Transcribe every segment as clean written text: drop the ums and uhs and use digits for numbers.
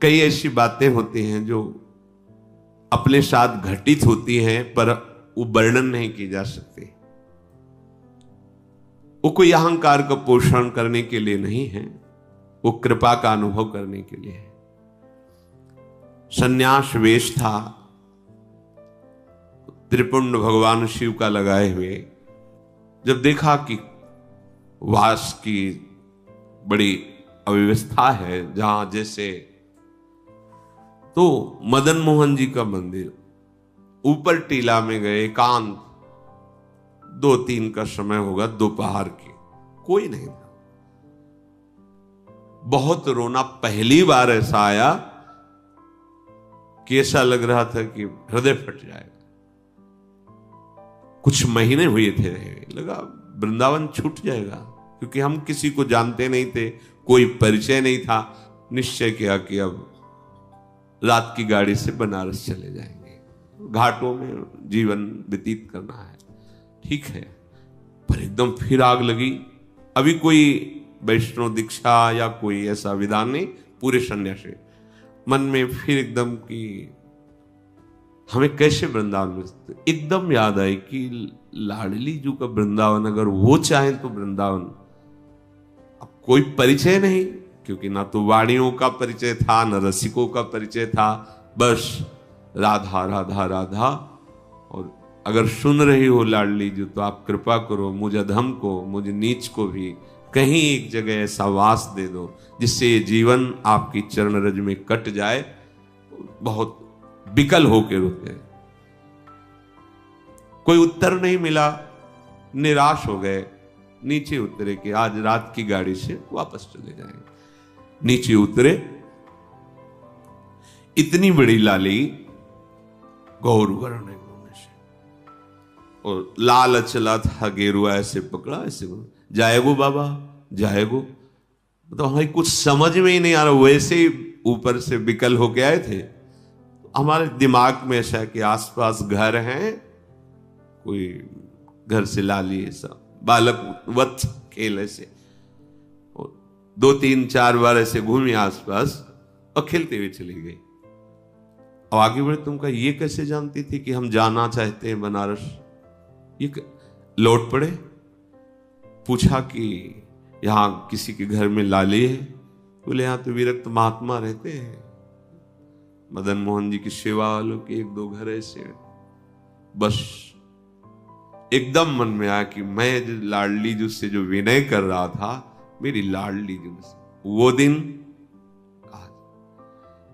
कई ऐसी बातें होती हैं जो अपने साथ घटित होती हैं पर वो वर्णन नहीं की जा सकती। वो कोई अहंकार का पोषण करने के लिए नहीं है, वो कृपा का अनुभव करने के लिए है। सन्यास वेश था, त्रिपुंड भगवान शिव का लगाए हुए, जब देखा कि वास की बड़ी अव्यवस्था है जहां जैसे, तो मदन मोहन जी का मंदिर ऊपर टीला में गए, एकांत, 2-3 का समय होगा, दोपहर की, कोई नहीं था। बहुत रोना, पहली बार ऐसा आया कि ऐसा लग रहा था कि हृदय फट जाएगा। कुछ महीने हुए थे, लगा वृंदावन छूट जाएगा, क्योंकि हम किसी को जानते नहीं थे, कोई परिचय नहीं था। निश्चय किया कि अब रात की गाड़ी से बनारस चले जाएंगे, घाटों में जीवन व्यतीत करना है, ठीक है। पर एकदम फिर आग लगी। अभी कोई वैष्णव दीक्षा या कोई ऐसा विधान नहीं, पूरे सन्यासी मन में फिर एकदम कि हमें कैसे वृंदावन में, एकदम याद आई कि लाडली जी का वृंदावन, अगर वो चाहें तो वृंदावन। अब कोई परिचय नहीं, क्योंकि ना तो वाणियों का परिचय था, न रसिकों का परिचय था, बस राधा राधा राधा। और अगर सुन रही हो लाडली जी, तो आप कृपा करो, मुझ अधम को, मुझ नीच को भी कहीं एक जगह ऐसा वास दे दो जिससे ये जीवन आपकी चरण रज में कट जाए। बहुत विकल होकर रुके, कोई उत्तर नहीं मिला, निराश हो गए, नीचे उतरे कि आज रात की गाड़ी से वापस चले जाएंगे। नीचे उतरे, इतनी बड़ी लाली गौर वर्ण से, और लाल चला था, गेरुआ ऐसे पकड़ा, ऐसे जाएगो बाबा जाएगो, तो हमें कुछ समझ में ही नहीं आ रहा। वैसे ही ऊपर से विकल होके आए थे, हमारे दिमाग में ऐसा कि आसपास घर हैं, कोई घर से लाली ऐसा बालक वत्स खेल ऐसे, 2-3-4 बार ऐसे घूमी आसपास और खेलते हुए चली गई। अब आगे बढ़े, तुम कहा ये कैसे जानती थी कि हम जाना चाहते हैं बनारस? ये लौट पड़े, पूछा कि यहां किसी के घर में लाली है? बोले यहां तो विरक्त महात्मा रहते हैं, मदन मोहन जी की सेवा वालों के 1-2 घर ऐसे। बस एकदम मन में आया कि मैं लाडली जी से जो विनय कर रहा था, मेरी लाडली जी वो दिन,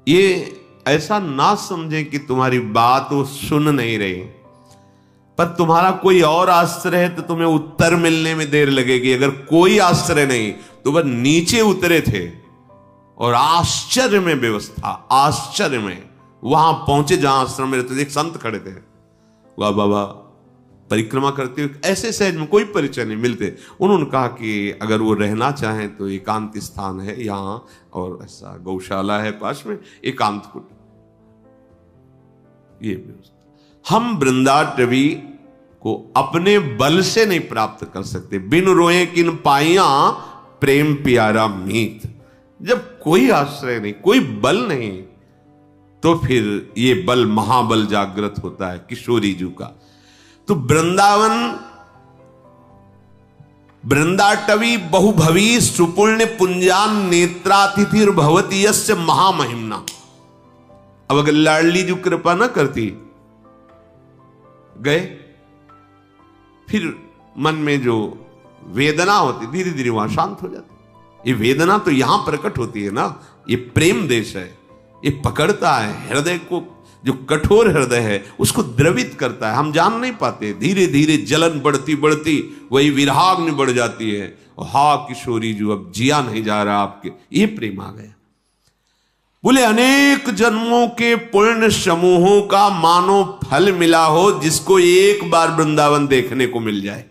ये ऐसा ना समझे कि तुम्हारी बात वो सुन नहीं रही, पर तुम्हारा कोई और आश्रय है तो तुम्हें उत्तर मिलने में देर लगेगी। अगर कोई आश्रय नहीं तो वह नीचे उतरे थे और आश्चर्य में व्यवस्था, आश्चर्य में वहां पहुंचे जहां आश्रम में रहते थे। एक संत खड़े थे, वाह बाबा परिक्रमा करते हुए, ऐसे सहज में कोई परिचय नहीं मिलते। उन्होंने कहा कि अगर वो रहना चाहें तो एकांत स्थान है यहाँ, और ऐसा गौशाला है पास में, एकांत कुट, ये व्यवस्था। हम वृंदाटवी को अपने बल से नहीं प्राप्त कर सकते। बिन रोए किन पाइया प्रेम प्यारा मीत। जब कोई आश्रय नहीं, कोई बल नहीं, तो फिर ये बल महाबल जागृत होता है किशोरी जी का। तो वृंदाटवी बहुभवी सुपुण्य पुंजान नेत्रातिथिर भवती यस्य महामहिमना। अब अगर लाडली जी कृपा ना करती, गए, फिर मन में जो वेदना होती धीरे धीरे वहां शांत हो जाती। ये वेदना तो यहां प्रकट होती है ना, ये प्रेम देश है, ये पकड़ता है हृदय को, जो कठोर हृदय है उसको द्रवित करता है। हम जान नहीं पाते, धीरे धीरे जलन बढ़ती बढ़ती वही विराग्नि बढ़ जाती है। और हा किशोरी जो अब जिया नहीं जा रहा आपके, ये प्रेम आ गया। बोले अनेक जन्मों के पुण्य समूहों का मानो फल मिला हो, जिसको एक बार वृंदावन देखने को मिल जाए।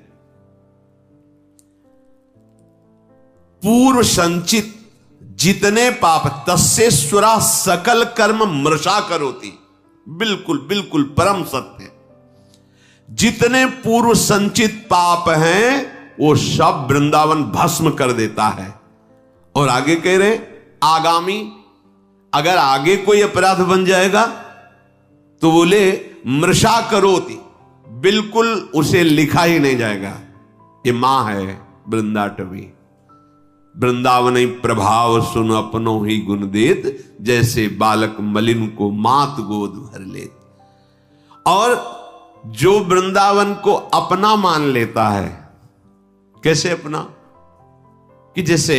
पूर्व संचित जितने पाप तस्सेश्वरा सकल कर्म मृषा करोति। बिल्कुल बिल्कुल परम सत्य। जितने पूर्व संचित पाप हैं वो सब वृंदावन भस्म कर देता है। और आगे कह रहे आगामी, अगर आगे कोई अपराध बन जाएगा तो बोले मृषा करोति, बिल्कुल उसे लिखा ही नहीं जाएगा। ये मां है वृंदाटवी। वृंदावन प्रभाव सुन अपनो ही गुण देत, जैसे बालक मलिन को मात गोद भर लेत। और जो वृंदावन को अपना मान लेता है, कैसे अपना, कि जैसे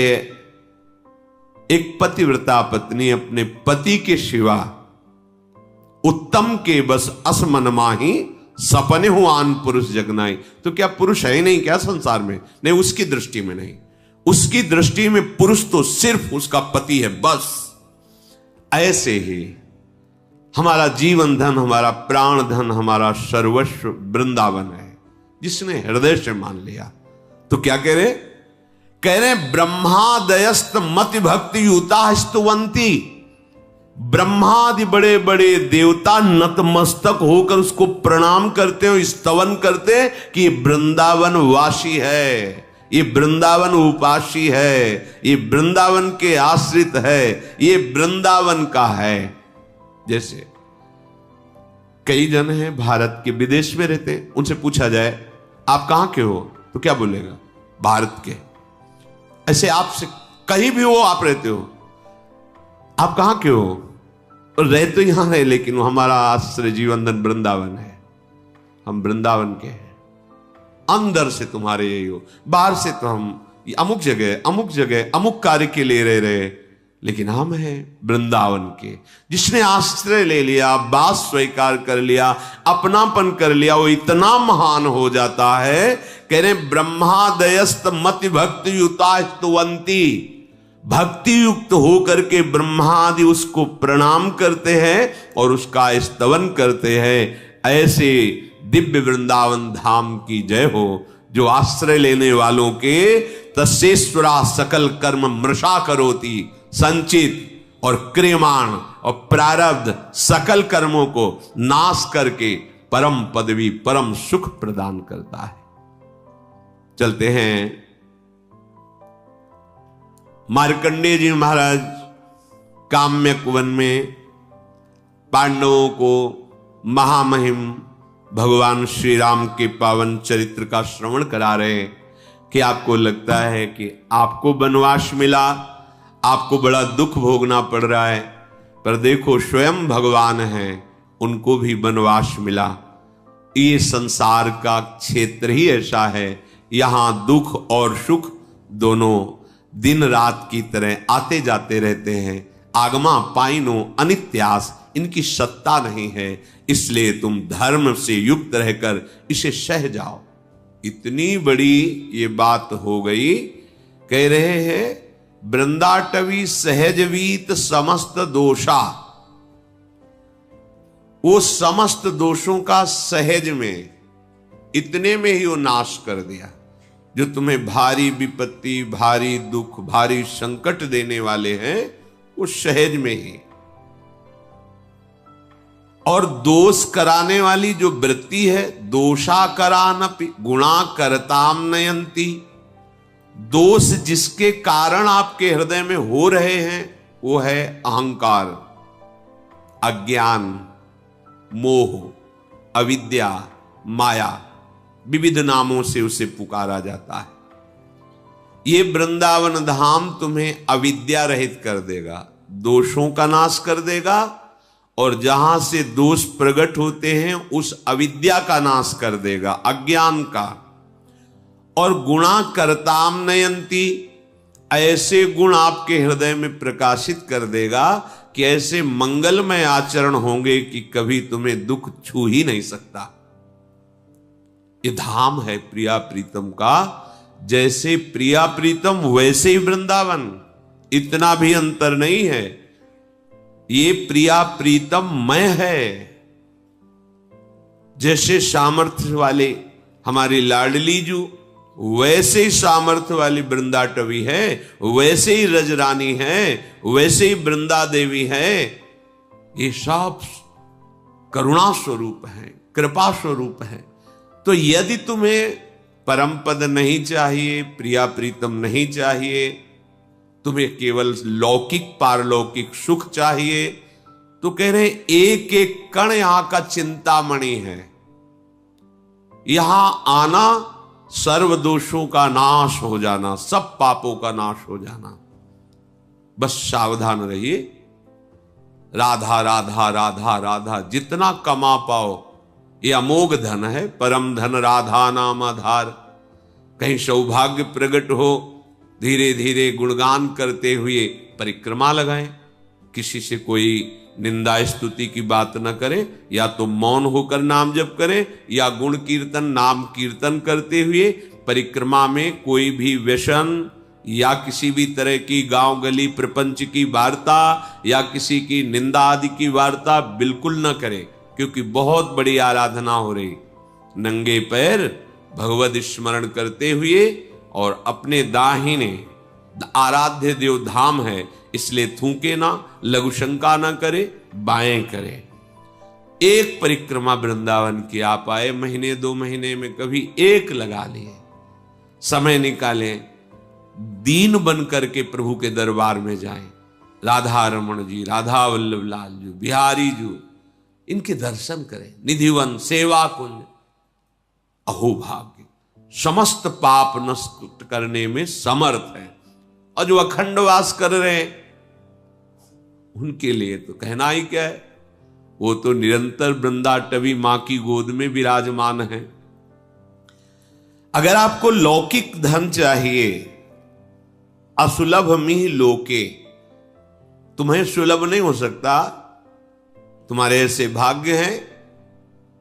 एक पतिव्रता पत्नी अपने पति के सिवा उत्तम के बस असमन माही, सपने हो आन पुरुष जगनाई। तो क्या पुरुष है ही नहीं क्या संसार में? नहीं, उसकी दृष्टि में नहीं। उसकी दृष्टि में पुरुष तो सिर्फ उसका पति है, बस। ऐसे ही हमारा जीवन धन, हमारा प्राण धन, हमारा सर्वस्व वृंदावन है, जिसने हृदय से मान लिया। तो क्या कह रहे ब्रह्मादयस्त मति भक्ति युता स्तुवंती। ब्रह्मादि बड़े बड़े देवता नतमस्तक होकर उसको प्रणाम करते हो, स्तवन करते कि ये वृंदावन वासी है, ये वृंदावन उपासी है, ये वृंदावन के आश्रित है, ये वृंदावन का है। जैसे कई जन हैं भारत के विदेश में रहते हैं, उनसे पूछा जाए आप कहां के हो तो क्या बोलेगा? भारत के। ऐसे आपसे कहीं भी हो, आप रहते हो, आप कहां के हो? रह तो यहां है, लेकिन हमारा आश्रय जीवन धन वृंदावन है, हम वृंदावन के हैं। अंदर से तुम्हारे यही हो, बाहर से तो हम अमुक जगह अमुक कार्य के लिए रह रहे, लेकिन हम हैं वृंदावन के। जिसने आश्रय ले लिया, बात स्वीकार कर लिया, अपनापन कर लिया, वो इतना महान हो जाता है। कह रहे ब्रह्मादयस्त मति भक्ति युता स्तुवंती। भक्ति युक्त होकर के ब्रह्मादि उसको प्रणाम करते हैं और उसका स्तवन करते हैं। ऐसे दिव्य वृंदावन धाम की जय हो, जो आश्रय लेने वालों के तस्येश्वरा सकल कर्म मृषा करोति। संचित और क्रियमाण और प्रारब्ध सकल कर्मों को नाश करके परम पदवी, परम सुख प्रदान करता है। चलते हैं मार्कंडेय जी महाराज काम्यक वन में पांडवों को महामहिम भगवान श्री राम के पावन चरित्र का श्रवण करा रहे हैं कि आपको लगता है कि आपको वनवास मिला, आपको बड़ा दुख भोगना पड़ रहा है, पर देखो स्वयं भगवान हैं, उनको भी वनवास मिला। ये संसार का क्षेत्र ही ऐसा है, यहां दुख और सुख दोनों दिन रात की तरह आते जाते रहते हैं। आगमा पाइनो अनित्यास, इनकी सत्ता नहीं है, इसलिए तुम धर्म से युक्त रहकर इसे सह जाओ। इतनी बड़ी ये बात हो गई। कह रहे हैं वृंदाटवी सहजवीत समस्त दोषा। वो समस्त दोषों का सहज में, इतने में ही वो नाश कर दिया। जो तुम्हें भारी विपत्ति, भारी दुख, भारी संकट देने वाले हैं, वो सहज में ही। और दोष कराने वाली जो वृत्ति है, दोषा करानपि गुणा करताम नयंती। दोष जिसके कारण आपके हृदय में हो रहे हैं, वो है अहंकार, अज्ञान, मोह, अविद्या, माया। विविध नामों से उसे पुकारा जाता है। ये वृंदावन धाम तुम्हें अविद्या रहित कर देगा, दोषों का नाश कर देगा, और जहां से दोष प्रकट होते हैं उस अविद्या का नाश कर देगा, अज्ञान का। और गुणा करताम नयंती, ऐसे गुण आपके हृदय में प्रकाशित कर देगा कि ऐसे मंगलमय आचरण होंगे कि कभी तुम्हें दुख छू ही नहीं सकता। ये धाम है प्रिया प्रीतम का। जैसे प्रिया प्रीतम वैसे ही वृंदावन, इतना भी अंतर नहीं है। ये प्रिया प्रीतम मय है। जैसे सामर्थ्य वाले हमारी लाडली जू, वैसे ही सामर्थ्य वाली वृंदाटवी है, वैसे ही रजरानी है, वैसे ही वृंदा देवी है। ये सब करुणा स्वरूप है, कृपा स्वरूप है। तो यदि तुम्हें परम पद नहीं चाहिए, प्रिया प्रीतम नहीं चाहिए, तुम्हें केवल लौकिक पारलौकिक सुख चाहिए, तो कह रहे एक एक कण यहां का चिंतामणि है। यहां आना सर्व दोषों का नाश हो जाना, सब पापों का नाश हो जाना। बस सावधान रहिए। राधा राधा राधा राधा जितना कमा पाओ ये अमोघ धन है, परम धन राधा नाम आधार। कहीं सौभाग्य प्रकट हो, धीरे धीरे गुणगान करते हुए परिक्रमा लगाएं। किसी से कोई निंदा स्तुति की बात न करें, या तो मौन होकर नाम जप करें, या गुण कीर्तन नाम कीर्तन करते हुए परिक्रमा में कोई भी व्यसन या किसी भी तरह की गांव गली प्रपंच की वार्ता या किसी की निंदा आदि की वार्ता बिल्कुल न करें, क्योंकि बहुत बड़ी आराधना हो रही। नंगे पैर भगवत स्मरण करते हुए, और अपने दाहिने आराध्य देव धाम है इसलिए थूके ना, लघु शंका ना करे, बाएं करे। एक परिक्रमा वृंदावन की आप आए, महीने 2 महीने में कभी एक लगा लिए, समय निकालें, दीन बन करके प्रभु के दरबार में जाएं। राधा रमण जी, राधा वल्लभ लाल जी, बिहारी जी, इनके दर्शन करें। निधिवन सेवा कुंज, अहो भाग्य, समस्त पाप नष्ट करने में समर्थ है। और जो अखंड वास कर रहे हैं उनके लिए तो कहना ही क्या है, वो तो निरंतर वृंदाटवी मां की गोद में विराजमान है। अगर आपको लौकिक धन चाहिए, असुलभ मिह लोके, तुम्हें सुलभ नहीं हो सकता, तुम्हारे ऐसे भाग्य हैं,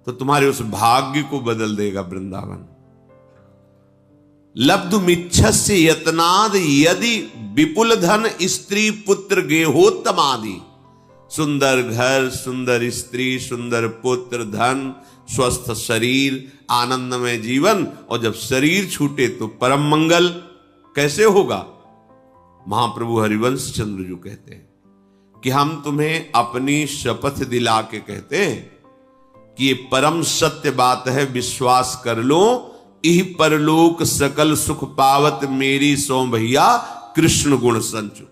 तो तुम्हारे उस भाग्य को बदल देगा वृंदावन। लब्धुमिच्छस्य यत्नाद यदि विपुल धन स्त्री पुत्र गेहोत्तमादि। सुंदर घर, सुंदर स्त्री, सुंदर पुत्र, धन, स्वस्थ शरीर, आनंदमय जीवन, और जब शरीर छूटे तो परम मंगल कैसे होगा। महाप्रभु हरिवंश चंद्र जी कहते हैं कि हम तुम्हें अपनी शपथ दिला के कहते हैं कि ये परम सत्य बात है, विश्वास कर लो। इह परलोक सकल सुख पावत मेरी सो भैया कृष्ण गुण संचु।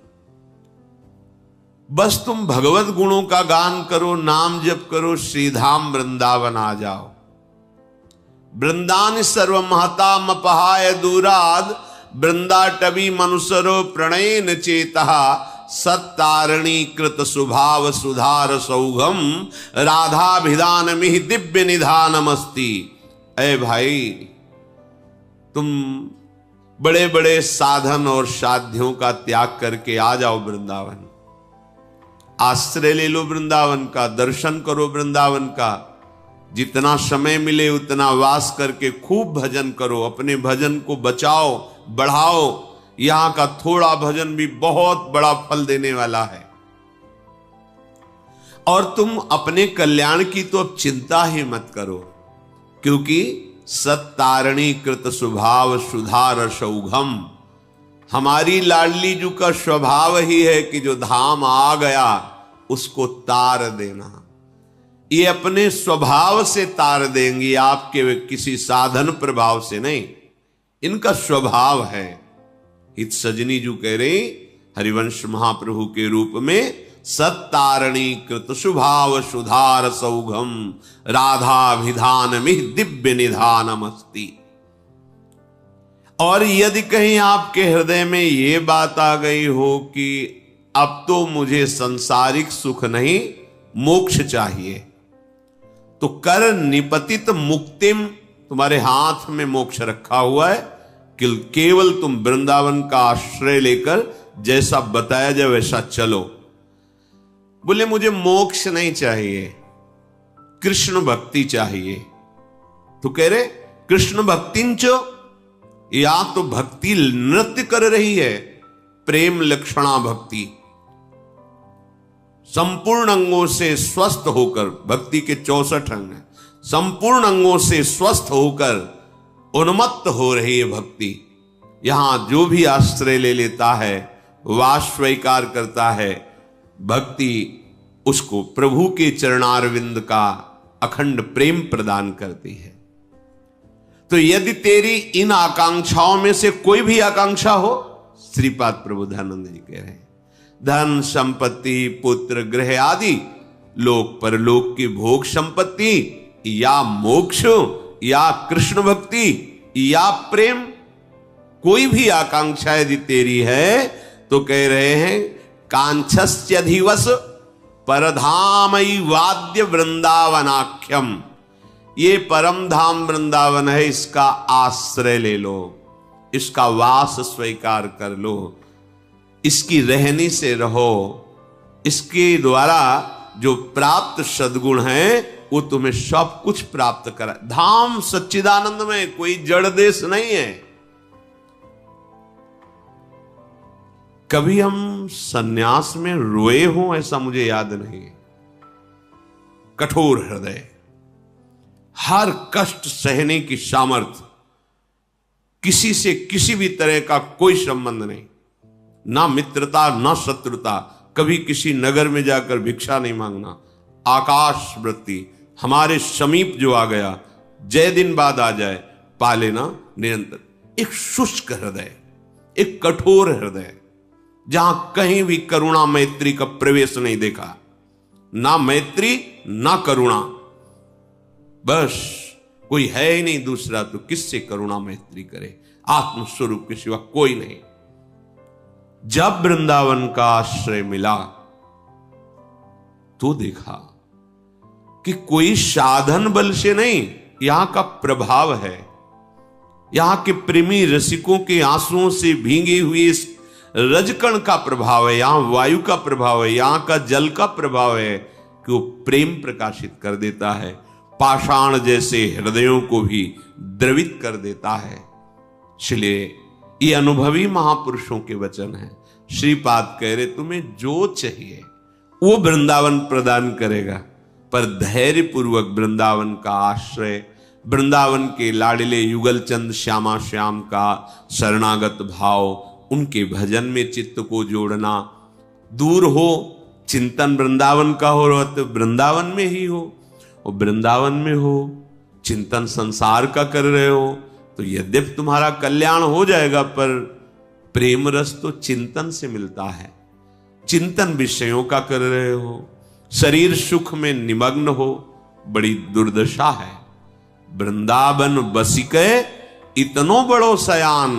बस तुम भगवत गुणों का गान करो, नाम जप करो, श्रीधाम वृंदावन आ जाओ। वृंदान सर्व महता मपहाय दूराद, वृंदाटवी मनुसरो प्रणयन चेतः, सत्तारणी कृत सुभाव सुधार सौघम, राधाभिधान मिहि दिव्य निधानमस्ति। ऐ भाई, तुम बड़े बड़े साधन और साध्यों का त्याग करके आ जाओ वृंदावन। आश्रय ले लो वृंदावन का, दर्शन करो वृंदावन का। जितना समय मिले उतना वास करके खूब भजन करो, अपने भजन को बचाओ, बढ़ाओ। यहां का थोड़ा भजन भी बहुत बड़ा फल देने वाला है। और तुम अपने कल्याण की तो अब चिंता ही मत करो, क्योंकि सत्तारणी कृत स्वभाव सुधार सौघम। हमारी लाडली जू का स्वभाव ही है कि जो धाम आ गया उसको तार देना। ये अपने स्वभाव से तार देंगी, आपके किसी साधन प्रभाव से नहीं, इनका स्वभाव है। हित सजनी जू कह रहे हरिवंश महाप्रभु के रूप में, सत्तारणी कृत स्वभाव सुधार सौघम, राधाभिधान मिह दिव्य निधानमस्ति। और यदि कहीं आपके हृदय में ये बात आ गई हो कि अब तो मुझे सांसारिक सुख नहीं, मोक्ष चाहिए, तो कर निपतित मुक्तिम, तुम्हारे हाथ में मोक्ष रखा हुआ है। केवल तुम वृंदावन का आश्रय लेकर जैसा बताया जाए वैसा चलो। बोले मुझे मोक्ष नहीं चाहिए, कृष्ण भक्ति चाहिए। तो कह रहे कृष्ण भक्तिंचो, या तो भक्ति नृत्य कर रही है, प्रेम लक्षणा भक्ति, संपूर्ण अंगों से स्वस्थ होकर, भक्ति के 64 अंग हैं, संपूर्ण अंगों से स्वस्थ होकर उन्मत्त हो रही है भक्ति। यहां जो भी आश्रय ले लेता है, वास स्वीकार करता है, भक्ति उसको प्रभु के चरणारविंद का अखंड प्रेम प्रदान करती है। तो यदि तेरी इन आकांक्षाओं में से कोई भी आकांक्षा हो, श्रीपाद प्रबोधानंद जी कह रहे हैं, धन संपत्ति पुत्र गृह आदि लोक परलोक की भोग संपत्ति या मोक्ष या कृष्ण भक्ति या प्रेम, कोई भी आकांक्षा यदि तेरी है तो कह रहे हैं कांक्षस्यधिवस परधामई वाद्य वृंदावनाख्यम, ये परम धाम वृंदावन है, इसका आश्रय ले लो, इसका वास स्वीकार कर लो, इसकी रहनी से रहो, इसके द्वारा जो प्राप्त सद्गुण है वो तुम्हें सब कुछ प्राप्त करा। धाम सच्चिदानंद में कोई जड़ देश नहीं है। कभी हम सन्यास में रोए हों ऐसा मुझे याद नहीं। कठोर हृदय, हर कष्ट सहने की सामर्थ्य, किसी से किसी भी तरह का कोई संबंध नहीं, ना मित्रता ना शत्रुता, कभी किसी नगर में जाकर भिक्षा नहीं मांगना, आकाश वृत्ति, हमारे समीप जो आ गया जय दिन बाद आ जाए पा लेना निरंतर। एक शुष्क हृदय, एक कठोर हृदय, जहां कहीं भी करुणा मैत्री का प्रवेश नहीं देखा, ना मैत्री ना करुणा, बस कोई है ही नहीं दूसरा तो किससे करुणा मैत्री करे, आत्मस्वरूप के सिवा कोई नहीं। जब वृंदावन का आश्रय मिला तो देखा कि कोई साधन बल से नहीं, यहां का प्रभाव है, यहां के प्रेमी रसिकों के आंसुओं से भींगे हुए इस रजकण का प्रभाव है, यहां वायु का प्रभाव है, यहां का जल का प्रभाव है कि वो प्रेम प्रकाशित कर देता है, पाषाण जैसे हृदयों को भी द्रवित कर देता है। इसलिए ये अनुभवी महापुरुषों के वचन हैं। श्रीपाद कह रहे तुम्हें जो चाहिए वो वृंदावन प्रदान करेगा, पर धैर्य पूर्वक वृंदावन का आश्रय, वृंदावन के लाडले युगल चंद श्यामा श्याम का शरणागत भाव, उनके भजन में चित्त को जोड़ना, दूर हो चिंतन वृंदावन का हो रहा तो वृंदावन में ही हो, और वृंदावन में हो चिंतन संसार का कर रहे हो तो यद्यपि तुम्हारा कल्याण हो जाएगा, पर प्रेम रस तो चिंतन से मिलता है। चिंतन विषयों का कर रहे हो, शरीर सुख में निमग्न हो, बड़ी दुर्दशा है। वृंदावन बसिके इतनो बड़ो सयान,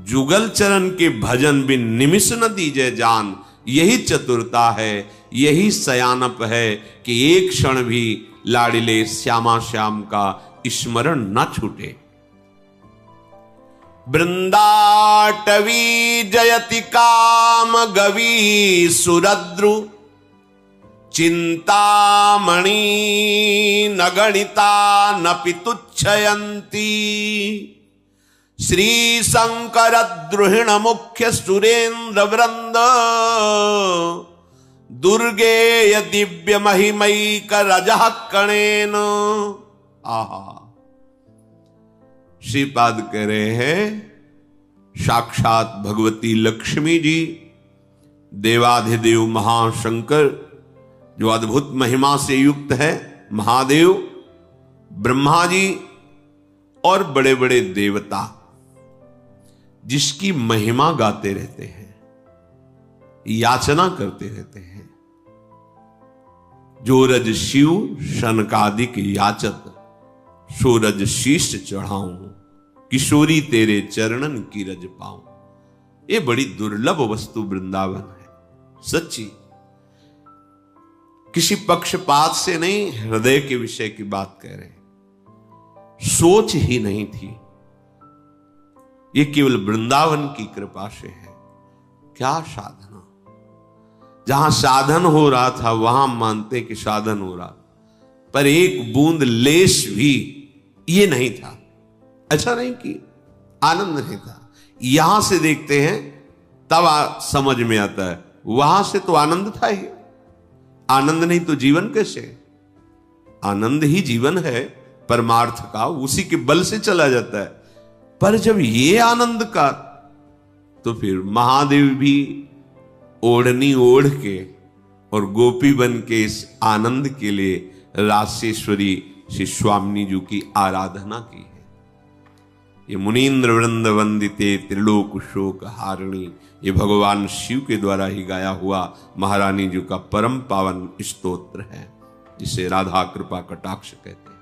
जुगल चरण के भजन बिन निमिष न दीजे जान। यही चतुरता है, यही सयानप है कि एक क्षण भी लाडिले श्यामा श्याम का स्मरण न छूटे। वृंदाटवी जयति काम गवी सुरद्रु, चिंतामणि न गणिता न पितुच्छयंती। श्री शंकर द्रुहिण मुख्य सुरेंद्र वृंद, दुर्गेय दिव्य महिमैक रजः कणेन। आहा, श्रीपाद कह रहे हैं साक्षात भगवती लक्ष्मी जी, देवाधिदेव महाशंकर जो अद्भुत महिमा से युक्त है, महादेव, ब्रह्मा जी और बड़े बड़े देवता जिसकी महिमा गाते रहते हैं, याचना करते रहते हैं। जो रज शिव शनकादिक याचत, सो रज शीश चढ़ाऊं, किशोरी तेरे चरणन की रज पाऊं। ये बड़ी दुर्लभ वस्तु वृंदावन है, सच्ची। किसी पक्षपात से नहीं, हृदय के विषय की बात कह रहे हैं। सोच ही नहीं थी, ये केवल वृंदावन की कृपा से है। क्या साधना, जहां साधन हो रहा था वहां मानते कि साधन हो रहा, पर एक बूंद लेश भी ये नहीं था। अच्छा नहीं कि आनंद नहीं था। यहां से देखते हैं तब समझ में आता है, वहां से तो आनंद था ही। आनंद नहीं तो जीवन कैसे? आनंद ही जीवन है परमार्थ का, उसी के बल से चला जाता है। पर जब ये आनंद का, तो फिर महादेव भी ओढ़नी ओढ़ के और गोपी बन के इस आनंद के लिए रासेश्वरी श्री स्वामिनी जी की आराधना की है। ये मुनीन्द्र वृंद वंदिते त्रिलोक शोक हारिणी, ये भगवान शिव के द्वारा ही गाया हुआ महारानी जी का परम पावन स्तोत्र है, जिसे राधा कृपा कटाक्ष कहते हैं।